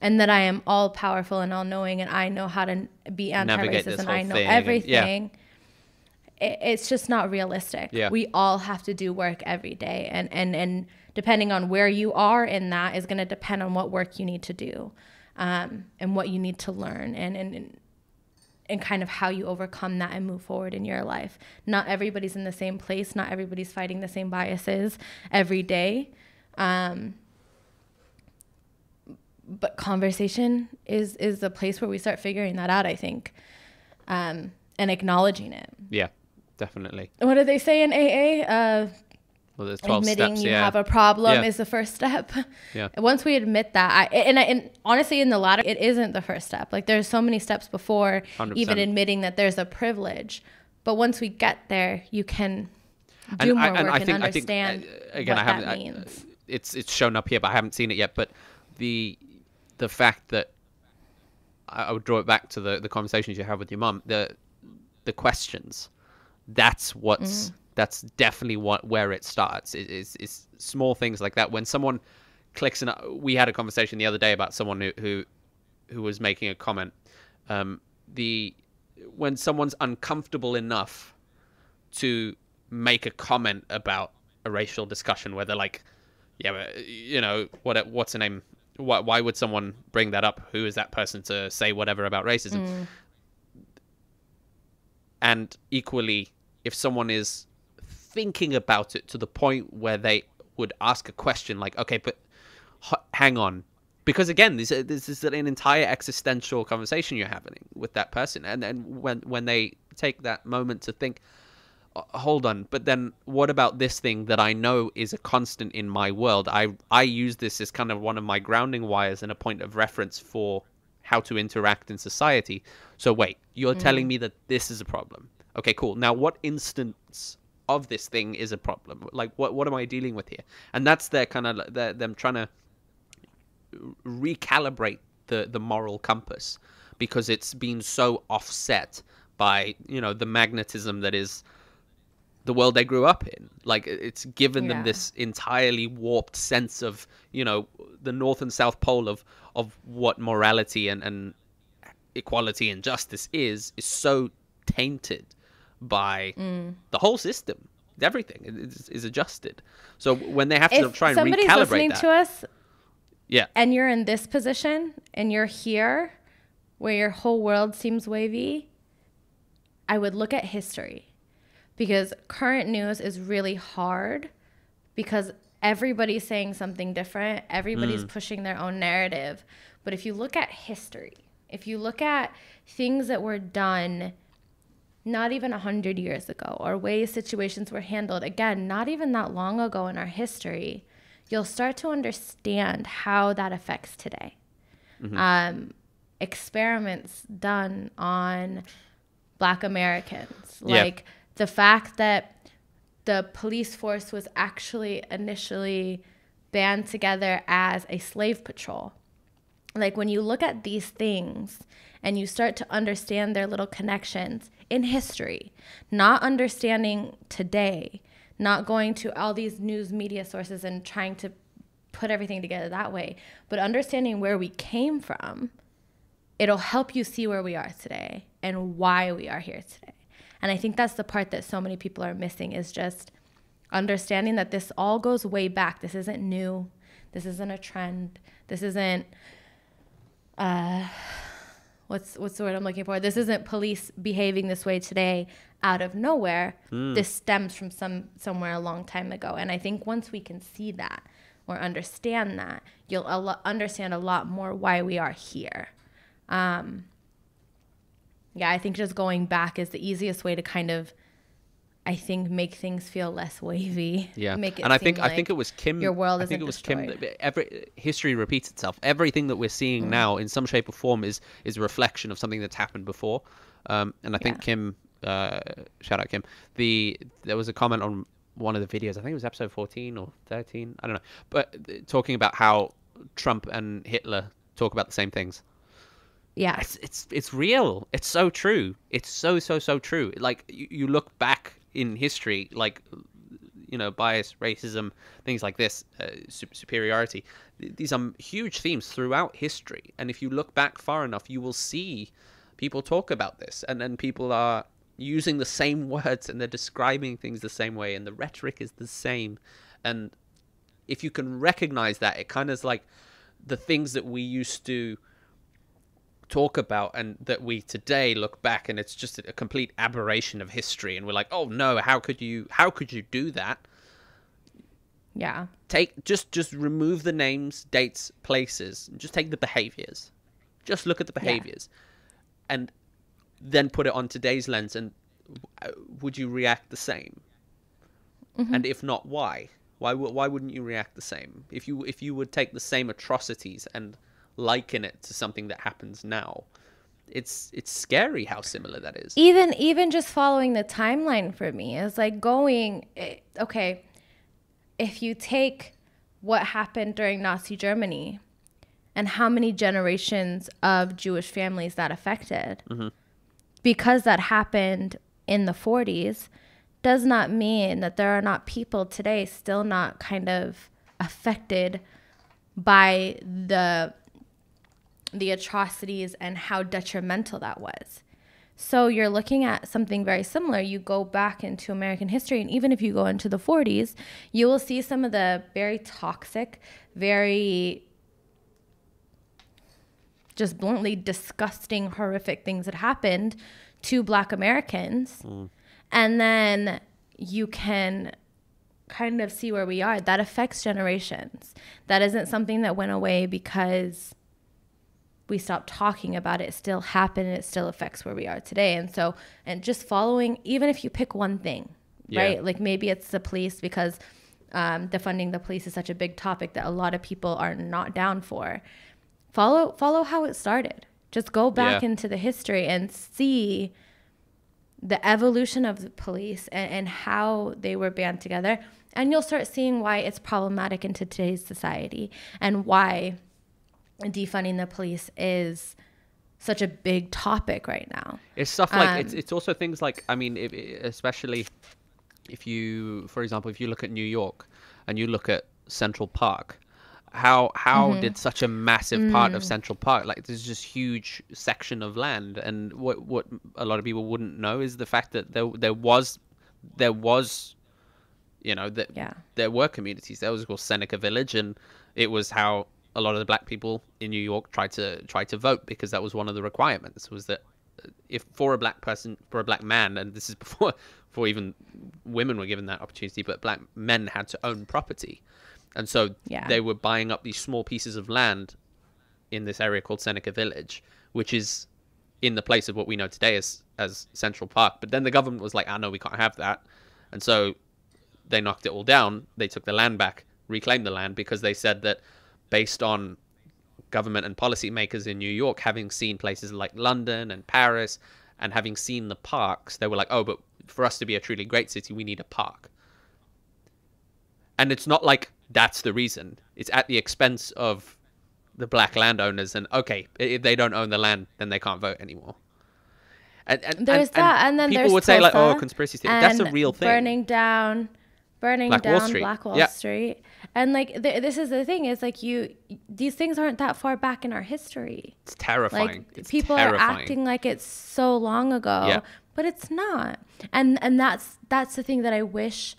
and that I am all powerful and all knowing and I know how to be anti-racist and I know everything? It's just not realistic. We all have to do work every day. And depending on where you are in that is going to depend on what work you need to do and what you need to learn. And kind of how you overcome that and move forward in your life. Not everybody's in the same place. Not everybody's fighting the same biases every day. But conversation is the place where we start figuring that out, I think, and acknowledging it. Yeah, definitely. What do they say in AA? Well, there's 12 admitting steps, you have a problem is the first step. Yeah. Once we admit that, and honestly, in the latter, it isn't the first step. Like, there's so many steps before 100%. even admitting that there's a privilege. But once we get there, you can do more work and understand what that means. It's shown up here, but I haven't seen it yet. But the fact that I would draw it back to the conversations you have with your mum, the questions. That's what's that's definitely where it starts. It's small things like that. When someone clicks, and we had a conversation the other day about someone who was making a comment. When someone's uncomfortable enough to make a comment about a racial discussion, where they're like, yeah, but, you know, what's her name? Why would someone bring that up? Who is that person to say whatever about racism? And equally, if someone is thinking about it to the point where they would ask a question like, okay, but hang on. Because again, this is an entire existential conversation you're having with that person. And then when they take that moment to think, hold on, but then what about this thing that I know is a constant in my world? I use this as kind of one of my grounding wires and a point of reference for how to interact in society. So wait, you're telling me that this is a problem. Okay, cool. Now, what instance of this thing is a problem? Like, what am I dealing with here? And that's their kind of them trying to recalibrate the moral compass, because it's been so offset by, you know, the magnetism that is the world they grew up in. Like, it's given them this entirely warped sense of, you know, the North and South Pole of what morality and equality and justice is so tainted by the whole system. Everything is adjusted. So when they have to try and recalibrate that. Somebody's listening to us, yeah, and you're in this position, and you're here, where your whole world seems wavy, I would look at history, because current news is really hard, because everybody's saying something different. Everybody's pushing their own narrative. But if you look at history, if you look at things that were done not even 100 years ago, or ways situations were handled, again, not even that long ago in our history, you'll start to understand how that affects today. Experiments done on Black Americans, like the fact that the police force was actually initially band together as a slave patrol. Like, when you look at these things and you start to understand their little connections in history, not understanding today, not going to all these news media sources and trying to put everything together that way, but understanding where we came from, it'll help you see where we are today and why we are here today. And I think that's the part that so many people are missing, is just understanding that this all goes way back. This isn't new. This isn't a trend. This isn't, what's the word I'm looking for? This isn't police behaving this way today out of nowhere. This stems from somewhere a long time ago. And I think once we can see that or understand that, you'll understand a lot more why we are here. Yeah, I think just going back is the easiest way to kind of, I think, make things feel less wavy. Yeah, make it and I seem think it was Kim. Your world isn't I think it was destroyed. Kim. History repeats itself. Everything that we're seeing now, in some shape or form, is a reflection of something that's happened before. And I think Kim, shout out Kim. There was a comment on one of the videos. I think it was episode 14 or 13. I don't know, but talking about how Trump and Hitler talk about the same things. Yeah, it's real. It's so true. It's so true. Like, you look back in history, like, you know, bias, racism, things like this, superiority. These are huge themes throughout history. And if you look back far enough, you will see people talk about this, and then people are using the same words, and they're describing things the same way, and the rhetoric is the same. And if you can recognize that, it kind of is like the things that we used to talk about, and that we today look back and it's just a complete aberration of history, and we're like, oh no, how could you do that? Yeah. Just remove the names, dates, places, and just take the behaviors. Just look at the behaviors, and then put it on today's lens. And would you react the same? Mm-hmm. And if not, why? Why wouldn't you react the same? If you would take the same atrocities and liken it to something that happens now, it's scary how similar that is. Even just following the timeline for me is like going, okay, if you take what happened during Nazi Germany and how many generations of Jewish families that affected, mm-hmm. because that happened in the 40s, does not mean that there are not people today still not kind of affected by the atrocities and how detrimental that was. So you're looking at something very similar. You go back into American history, and even if you go into the 40s, you will see some of the very toxic, very just bluntly disgusting, horrific things that happened to Black Americans. Mm. And then you can kind of see where we are. That affects generations. That isn't something that went away because we stopped talking about it. It still happened, and it still affects where we are today. And so, and just following, even if you pick one thing, right? Like maybe it's the police, because defunding the police is such a big topic that a lot of people are not down for. Follow how it started. Just go back into the history and see the evolution of the police and how they were band together. And you'll start seeing why it's problematic into today's society, and why defunding the police is such a big topic right now. It's stuff like, it's also things like, I mean, especially if you, for example, if you look at New York and you look at Central Park, how mm-hmm. did such a massive part of Central Park, like there's just huge section of land, and what a lot of people wouldn't know is the fact that there was you know, that there were communities. There was called Seneca Village, and it was how a lot of the Black people in New York tried to vote, because that was one of the requirements, was that if for a Black man, and this is before even women were given that opportunity, but Black men had to own property. And so they were buying up these small pieces of land in this area called Seneca Village, which is in the place of what we know today as Central Park. But then the government was like, no, we can't have that. And so they knocked it all down. They took the land back, reclaimed the land, because they said that based on government and policymakers in New York having seen places like London and Paris and having seen the parks, they were like, oh, but for us to be a truly great city, we need a park. And it's not like that's the reason. It's at the expense of the Black landowners. And okay, if they don't own the land, then they can't vote anymore. And there's that, and then people would say like, "Oh, conspiracy theory." That's a real thing. Burning down Black Wall Street, and like this is the thing: is like these things aren't that far back in our history. It's terrifying. Like people are acting like it's so long ago, but it's not. And that's the thing that I wish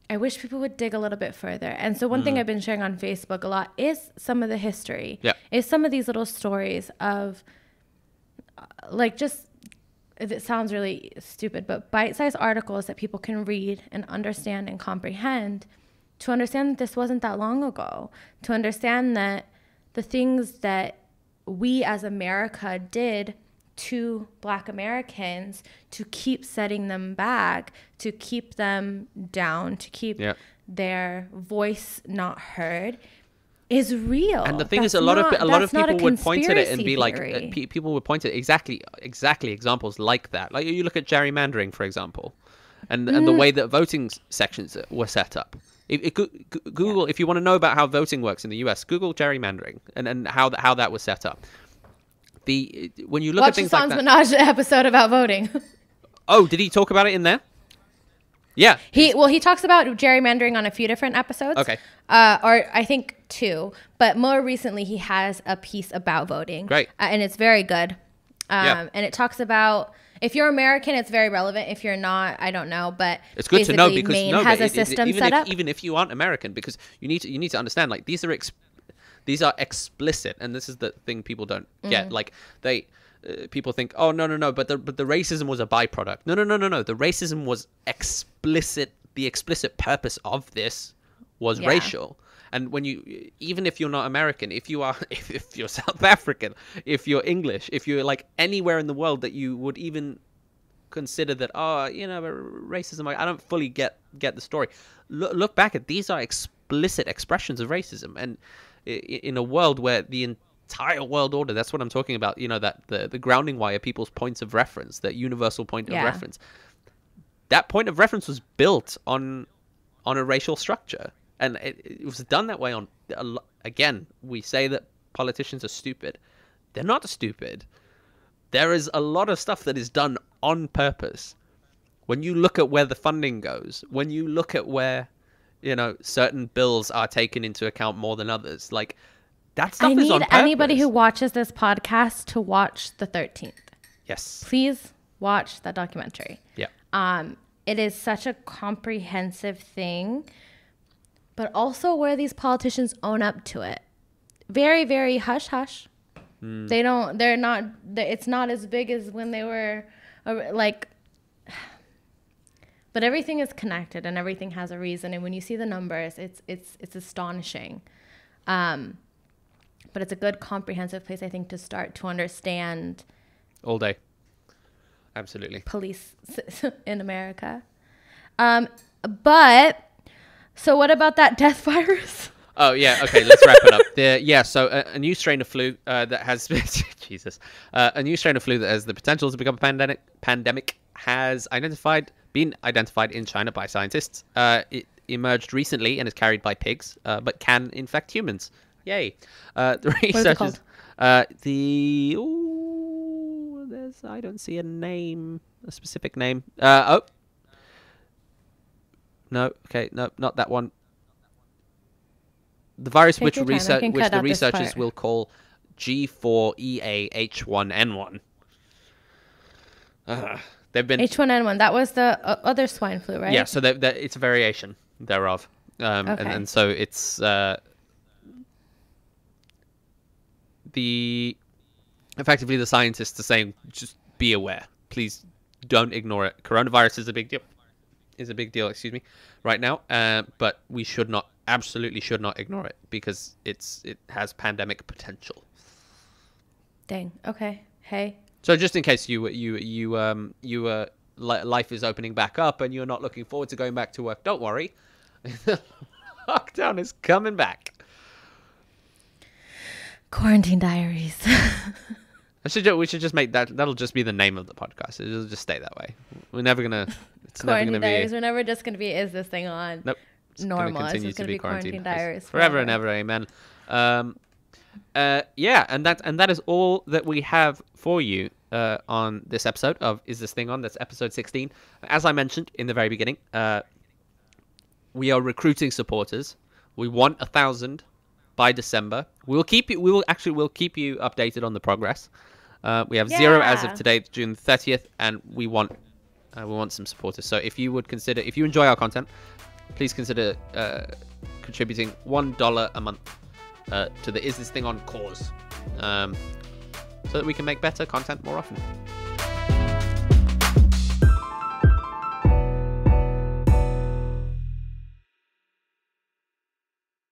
people would dig a little bit further. And so one thing I've been sharing on Facebook a lot is some of the history. Yeah. Is some of these little stories of like, just, it sounds really stupid, but bite-sized articles that people can read and understand and comprehend, to understand that this wasn't that long ago, to understand that the things that we as America did to Black Americans to keep setting them back, to keep them down, to keep their voice not heard, is real. And the thing is, a lot of people would point at it and be like, people would point at exactly examples like that. Like you look at gerrymandering, for example, and the way that voting sections were set up. Google, if you want to know about how voting works in the US, Google gerrymandering and how that was set up. When you look at things like that, Watch the Minaj episode about voting. Oh, did he talk about it in there? Yeah. He talks about gerrymandering on a few different episodes. Okay. Or I think 2, but more recently he has a piece about voting. Great. And it's very good. And it talks about, if you're American, it's very relevant. If you're not, I don't know, but it's good to know, because Maine has a system set up. Even if you aren't American, because you need to understand, like, these These are explicit, and this is the thing people don't get. Like people think, oh no, but the racism was a byproduct. No. The racism was explicit. The explicit purpose of this was racial. And when you, even if you're not American, if you are, if you're South African, if you're English, if you're like anywhere in the world that you would even consider that, racism, I don't fully get the story. Look back at these are explicit expressions of racism, and in a world where the entire world order, that's what I'm talking about, that the grounding wire, people's points of reference, that universal point of reference, that point of reference was built on a racial structure, and it was done that way on, again, we say that politicians are stupid. They're not stupid. There is a lot of stuff that is done on purpose. When you look at where the funding goes, when you look at where, certain bills are taken into account more than others, like that stuff is on purpose. I need anybody who watches this podcast to watch the 13th. Yes. Please watch that documentary. Yeah. It is such a comprehensive thing, but also where these politicians own up to it. Very, very hush hush. It's not as big as when they were like, but everything is connected and everything has a reason. And when you see the numbers, it's astonishing. But it's a good comprehensive place, I think, to start to understand. All day. Absolutely. Police in America. But so what about that death virus? Oh, yeah. Okay, let's wrap it up. So a new strain of flu that has Jesus, a new strain of flu that has the potential to become a pandemic has been identified in China by scientists. It emerged recently and is carried by pigs, but can infect humans. Yay! The researchers, I don't see a specific name. No, okay, no, not that one. The virus which the researchers will call G4EA-H1N1. They've been H1N1. That was the other swine flu, right? Yeah, so it's a variation thereof, and so it's effectively the scientists are saying, just be aware, please don't ignore it. Coronavirus is a big deal. Excuse me, right now, but we absolutely should not ignore it because it has pandemic potential. Dang. Okay. Hey. So just in case life is opening back up and you're not looking forward to going back to work, don't worry. Lockdown is coming back. Quarantine Diaries. We should just make that'll just be the name of the podcast. It'll just stay that way. We're never gonna. It's Quarantine never gonna Diaries. be. We're never just gonna be. Is this thing on? Nope. Normal. It's just gonna be Quarantine Diaries forever and ever. Amen. And that is all that we have for you on this episode of Is This Thing On? That's episode 16. As I mentioned in the very beginning, we are recruiting supporters. We want 1,000 by December. We'll keep you updated on the progress. We have 0 as of today, June 30th, and we want some supporters. So if you enjoy our content, please consider contributing $1 a month to the Is This Thing On cause, so that we can make better content more often.